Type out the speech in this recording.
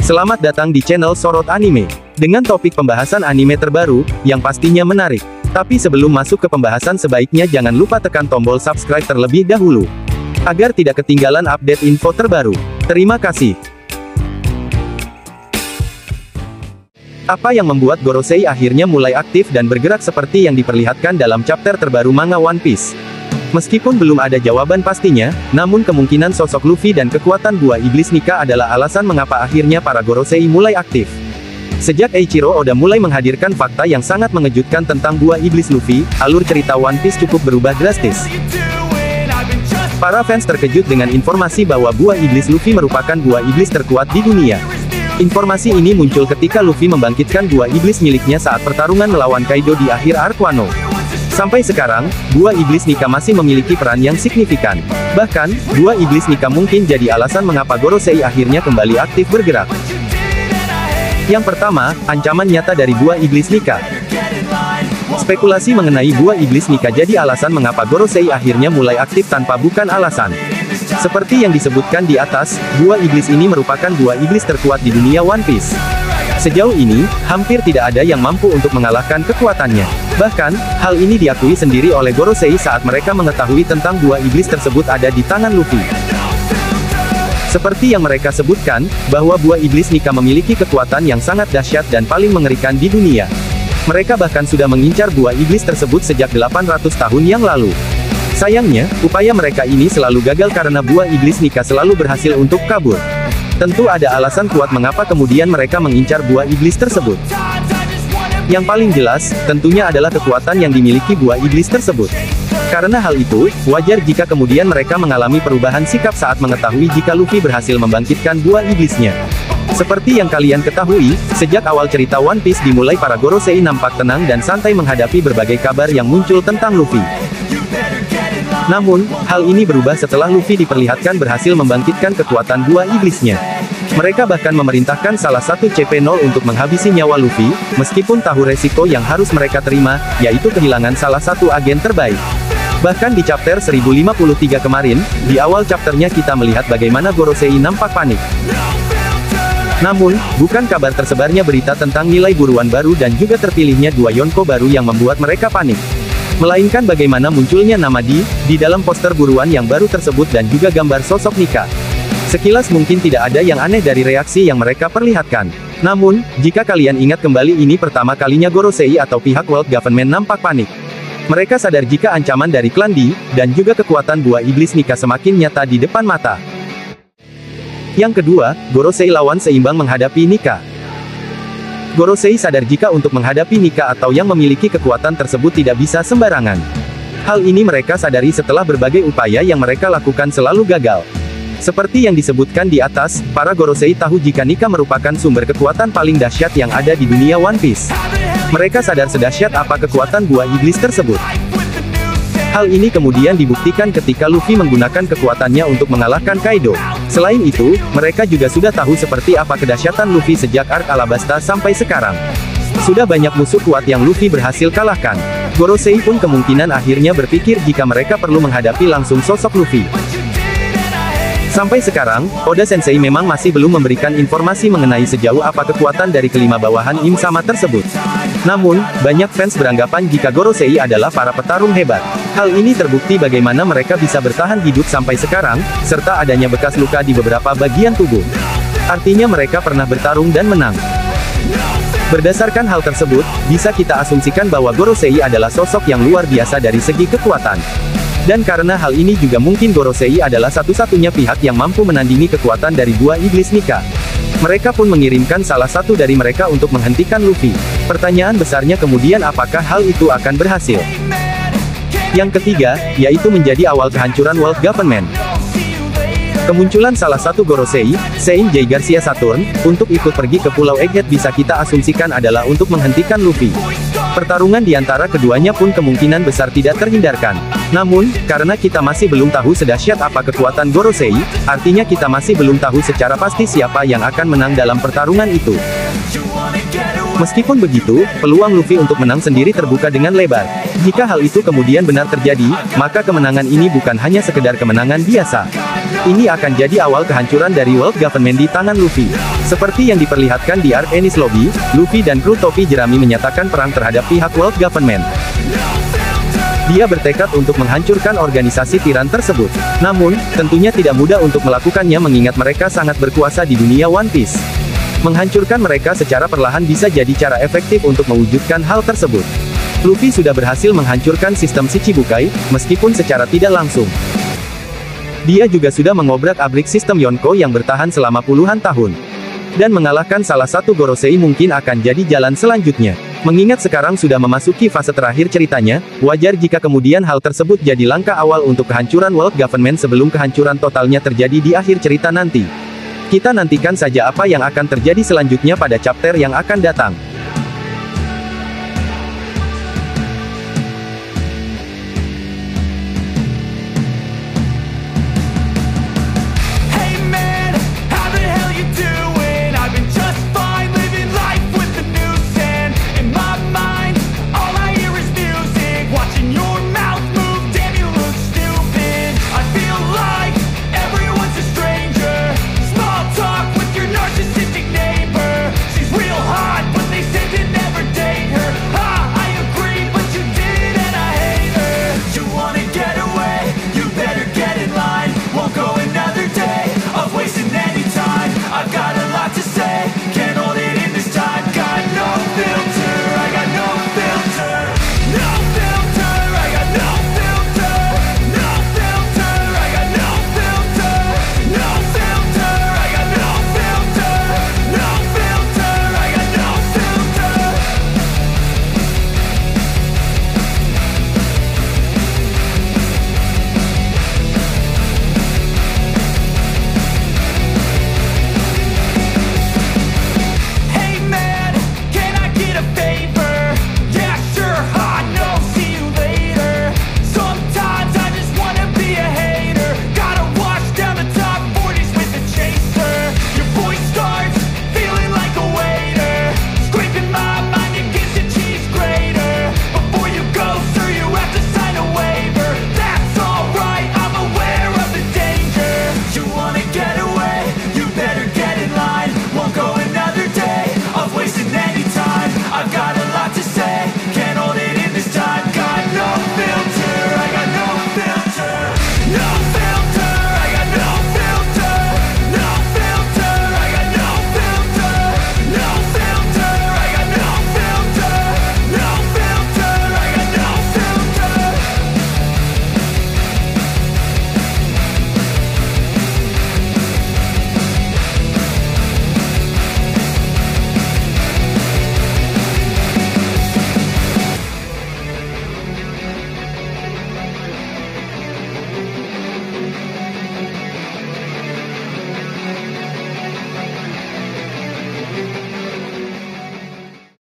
Selamat datang di channel Sorot Anime. Dengan topik pembahasan anime terbaru, yang pastinya menarik. Tapi sebelum masuk ke pembahasan sebaiknya jangan lupa tekan tombol subscribe terlebih dahulu. Agar tidak ketinggalan update info terbaru. Terima kasih. Apa yang membuat Gorosei akhirnya mulai aktif dan bergerak seperti yang diperlihatkan dalam chapter terbaru manga One Piece? Meskipun belum ada jawaban pastinya, namun kemungkinan sosok Luffy dan kekuatan buah iblis Nika adalah alasan mengapa akhirnya para Gorosei mulai aktif. Sejak Eiichiro Oda mulai menghadirkan fakta yang sangat mengejutkan tentang buah iblis Luffy, alur cerita One Piece cukup berubah drastis. Para fans terkejut dengan informasi bahwa buah iblis Luffy merupakan buah iblis terkuat di dunia. Informasi ini muncul ketika Luffy membangkitkan buah iblis miliknya saat pertarungan melawan Kaido di akhir arc Wano. Sampai sekarang, buah iblis Nika masih memiliki peran yang signifikan. Bahkan, buah iblis Nika mungkin jadi alasan mengapa Gorosei akhirnya kembali aktif bergerak. Yang pertama, ancaman nyata dari buah iblis Nika. Spekulasi mengenai buah iblis Nika jadi alasan mengapa Gorosei akhirnya mulai aktif tanpa bukan alasan. Seperti yang disebutkan di atas, buah iblis ini merupakan buah iblis terkuat di dunia One Piece. Sejauh ini, hampir tidak ada yang mampu untuk mengalahkan kekuatannya. Bahkan, hal ini diakui sendiri oleh Gorosei saat mereka mengetahui tentang buah iblis tersebut ada di tangan Luffy. Seperti yang mereka sebutkan, bahwa buah iblis Nika memiliki kekuatan yang sangat dahsyat dan paling mengerikan di dunia. Mereka bahkan sudah mengincar buah iblis tersebut sejak 800 tahun yang lalu. Sayangnya, upaya mereka ini selalu gagal karena buah iblis Nika selalu berhasil untuk kabur. Tentu ada alasan kuat mengapa kemudian mereka mengincar buah iblis tersebut. Yang paling jelas, tentunya adalah kekuatan yang dimiliki buah iblis tersebut. Karena hal itu, wajar jika kemudian mereka mengalami perubahan sikap saat mengetahui jika Luffy berhasil membangkitkan buah iblisnya. Seperti yang kalian ketahui, sejak awal cerita One Piece dimulai para Gorosei nampak tenang dan santai menghadapi berbagai kabar yang muncul tentang Luffy. Namun, hal ini berubah setelah Luffy diperlihatkan berhasil membangkitkan kekuatan buah iblisnya. Mereka bahkan memerintahkan salah satu CP0 untuk menghabisi nyawa Luffy, meskipun tahu resiko yang harus mereka terima, yaitu kehilangan salah satu agen terbaik. Bahkan di chapter 1053 kemarin, di awal chapternya kita melihat bagaimana Gorosei nampak panik. Namun, bukan kabar tersebarnya berita tentang nilai buruan baru dan juga terpilihnya dua Yonko baru yang membuat mereka panik. Melainkan bagaimana munculnya nama di dalam poster buruan yang baru tersebut dan juga gambar sosok Nika. Sekilas mungkin tidak ada yang aneh dari reaksi yang mereka perlihatkan. Namun, jika kalian ingat kembali ini pertama kalinya Gorosei atau pihak World Government nampak panik. Mereka sadar jika ancaman dari klan Di, dan juga kekuatan buah iblis Nika semakin nyata di depan mata. Yang kedua, Gorosei lawan seimbang menghadapi Nika. Gorosei sadar jika untuk menghadapi Nika atau yang memiliki kekuatan tersebut tidak bisa sembarangan. Hal ini mereka sadari setelah berbagai upaya yang mereka lakukan selalu gagal. Seperti yang disebutkan di atas, para Gorosei tahu jika Nika merupakan sumber kekuatan paling dahsyat yang ada di dunia One Piece. Mereka sadar sedahsyat apa kekuatan buah iblis tersebut. Hal ini kemudian dibuktikan ketika Luffy menggunakan kekuatannya untuk mengalahkan Kaido. Selain itu, mereka juga sudah tahu seperti apa kedahsyatan Luffy sejak arc Alabasta sampai sekarang. Sudah banyak musuh kuat yang Luffy berhasil kalahkan. Gorosei pun kemungkinan akhirnya berpikir jika mereka perlu menghadapi langsung sosok Luffy. Sampai sekarang, Oda Sensei memang masih belum memberikan informasi mengenai sejauh apa kekuatan dari kelima bawahan Im Sama tersebut. Namun, banyak fans beranggapan jika Gorosei adalah para petarung hebat. Hal ini terbukti bagaimana mereka bisa bertahan hidup sampai sekarang, serta adanya bekas luka di beberapa bagian tubuh. Artinya mereka pernah bertarung dan menang. Berdasarkan hal tersebut, bisa kita asumsikan bahwa Gorosei adalah sosok yang luar biasa dari segi kekuatan. Dan karena hal ini juga mungkin Gorosei adalah satu-satunya pihak yang mampu menandingi kekuatan dari buah iblis Nika. Mereka pun mengirimkan salah satu dari mereka untuk menghentikan Luffy. Pertanyaan besarnya kemudian apakah hal itu akan berhasil? Yang ketiga, yaitu menjadi awal kehancuran World Government. Kemunculan salah satu Gorosei, Saint J. Garcia Saturn, untuk ikut pergi ke Pulau Egghead bisa kita asumsikan adalah untuk menghentikan Luffy. Pertarungan di antara keduanya pun kemungkinan besar tidak terhindarkan. Namun, karena kita masih belum tahu sedahsyat apa kekuatan Gorosei, artinya kita masih belum tahu secara pasti siapa yang akan menang dalam pertarungan itu. Meskipun begitu, peluang Luffy untuk menang sendiri terbuka dengan lebar. Jika hal itu kemudian benar terjadi, maka kemenangan ini bukan hanya sekedar kemenangan biasa. Ini akan jadi awal kehancuran dari World Government di tangan Luffy. Seperti yang diperlihatkan di Arc Enies Lobby, Luffy dan kru topi jerami menyatakan perang terhadap pihak World Government. Dia bertekad untuk menghancurkan organisasi tiran tersebut. Namun, tentunya tidak mudah untuk melakukannya mengingat mereka sangat berkuasa di dunia One Piece. Menghancurkan mereka secara perlahan bisa jadi cara efektif untuk mewujudkan hal tersebut. Luffy sudah berhasil menghancurkan sistem Shichibukai, meskipun secara tidak langsung. Dia juga sudah mengobrak-abrik sistem Yonko yang bertahan selama puluhan tahun. Dan mengalahkan salah satu Gorosei mungkin akan jadi jalan selanjutnya. Mengingat sekarang sudah memasuki fase terakhir ceritanya, wajar jika kemudian hal tersebut jadi langkah awal untuk kehancuran World Government sebelum kehancuran totalnya terjadi di akhir cerita nanti. Kita nantikan saja apa yang akan terjadi selanjutnya pada chapter yang akan datang. I've got a lot to say.